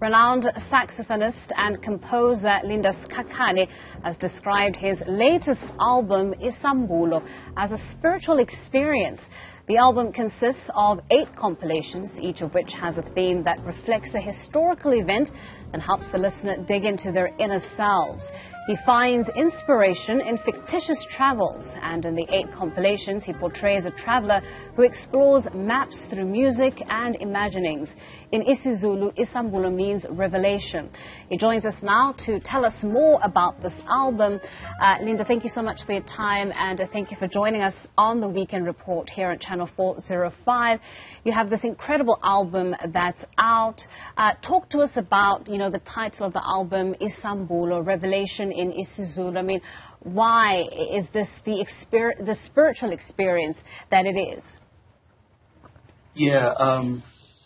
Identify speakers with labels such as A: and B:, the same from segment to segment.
A: Renowned saxophonist and composer Sikhakhane has described his latest album, Isambulo, as a spiritual experience. The album consists of 8 compilations, each of which has a theme that reflects a historical event and helps the listener dig into their inner selves. He finds inspiration in fictitious travels, and in the 8 compilations he portrays a traveler who explores maps through music and imaginings. In IsiZulu, Isambulo means revelation. He joins us now to tell us more about this album. Linda, thank you so much for your time, and thank you for joining us on the Weekend Report here at Channel 405. You have this incredible album that's out. Talk to us about, the title of the album, Isambulo, Revelation in IsiZulu. I mean, why is this the spiritual experience that it is?
B: Yeah,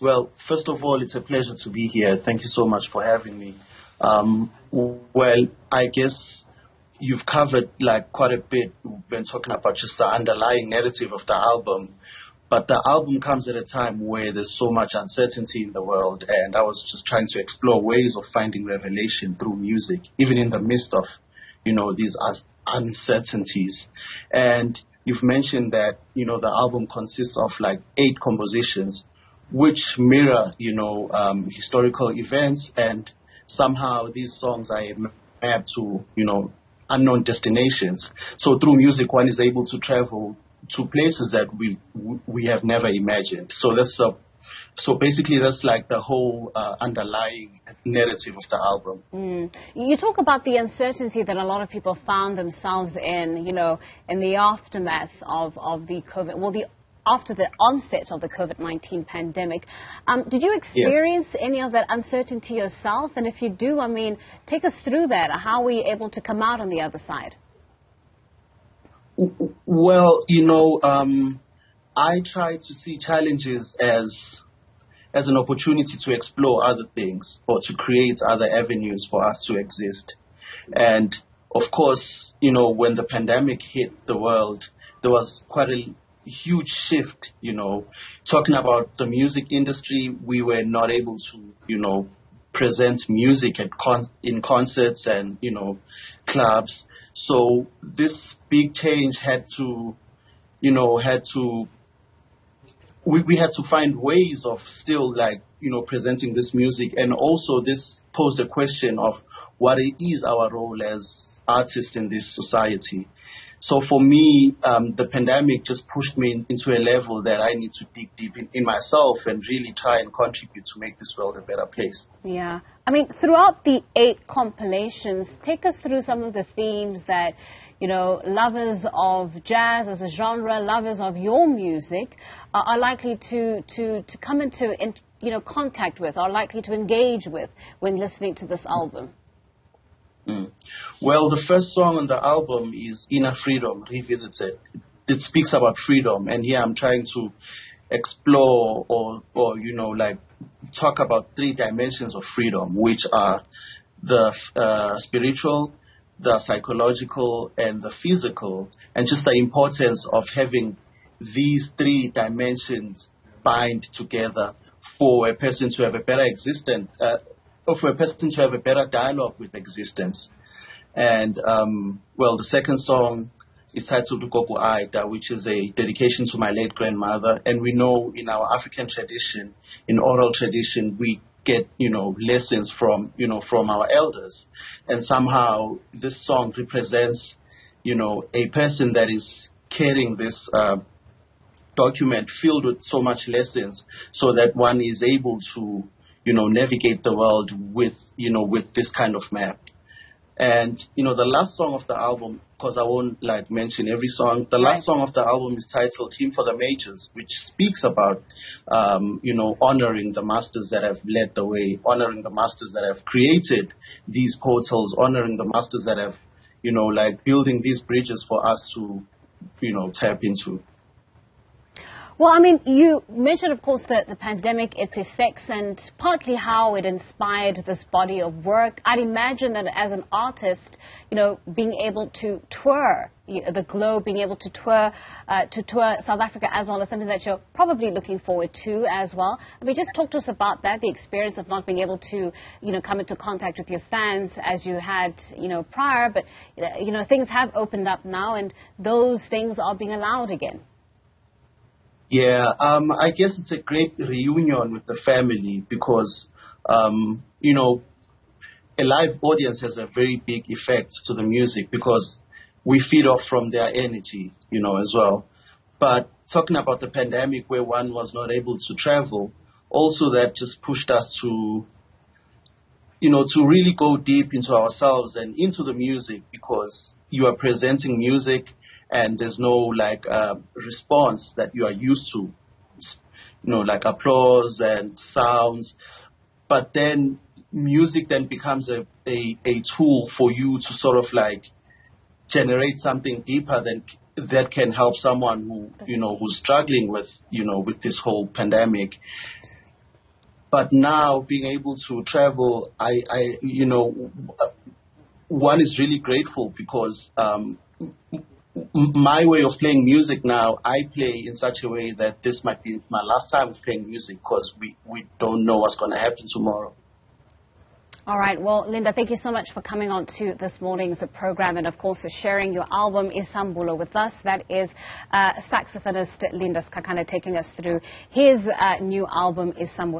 B: well, first of all, it's a pleasure to be here. Thank you so much for having me. Well, I guess you've covered quite a bit when talking about just the underlying narrative of the album. But the album comes at a time where there's so much uncertainty in the world, and I was just trying to explore ways of finding revelation through music, even in the midst of, these uncertainties. And you've mentioned that, the album consists of 8 compositions, which mirror, historical events, and somehow these songs are mapped to, unknown destinations. So through music, one is able to travel to places that we have never imagined. So basically that's the whole underlying narrative of the album.
A: You talk about the uncertainty that a lot of people found themselves in, in the aftermath of the COVID, after the onset of the COVID-19 pandemic. Did you experience any of that uncertainty yourself? And if you do, take us through that. How were you able to come out on the other side?
B: Well, I try to see challenges as an opportunity to explore other things or to create other avenues for us to exist. And of course, when the pandemic hit the world, there was quite a huge shift, talking about the music industry. We were not able to, present music in concerts and, clubs. So this big change we had to find ways of still presenting this music. And also this posed a question of what is our role as artists in this society. So for me, the pandemic just pushed me into a level that I need to dig deep in myself and really try and contribute to make this world a better place.
A: Yeah. Throughout the 8 compilations, take us through some of the themes that, lovers of jazz as a genre, lovers of your music are likely to come into, contact with, are likely to engage with when listening to this album.
B: Well, the first song on the album is Inner Freedom Revisited. It speaks about freedom, and here I'm trying to explore or talk about 3 dimensions of freedom, which are the spiritual, the psychological, and the physical, and just the importance of having these 3 dimensions bind together for a person to have a better existence, or for a person to have a better dialogue with existence. And, the second song is titled Gogo Aida, which is a dedication to my late grandmother. And we know in our African tradition, in oral tradition, we get, lessons from our elders. And somehow this song represents, a person that is carrying this document filled with so much lessons, so that one is able to navigate the world with this kind of map. And, the last song of the album, because I won't mention every song, the last song of the album is titled Hymn for the Majors, which speaks about, honoring the masters that have led the way, honoring the masters that have created these portals, honoring the masters that have, building these bridges for us to, tap into.
A: Well, I mean, you mentioned, of course, the pandemic, its effects, and partly how it inspired this body of work. I'd imagine that as an artist, being able to tour the globe, being able to tour South Africa as well is something that you're probably looking forward to as well. I mean, just talk to us about that, the experience of not being able to, come into contact with your fans as you had, prior, but, things have opened up now and those things are being allowed again.
B: Yeah, I guess it's a great reunion with the family because, a live audience has a very big effect to the music because we feed off from their energy, as well. But talking about the pandemic where one was not able to travel, also that just pushed us to, to really go deep into ourselves and into the music because you are presenting music and there's no response that you are used to, like applause and sounds. But then music then becomes a tool for you to sort of generate something deeper that can help someone who, who's struggling with, with this whole pandemic. But now being able to travel, one is really grateful because, my way of playing music now, I play in such a way that this might be my last time of playing music because we don't know what's going to happen tomorrow.
A: All right. Well, Linda, thank you so much for coming on to this morning's program and, of course, sharing your album, Isambulo, with us. That is saxophonist Linda Sikhakhane taking us through his new album, Isambulo.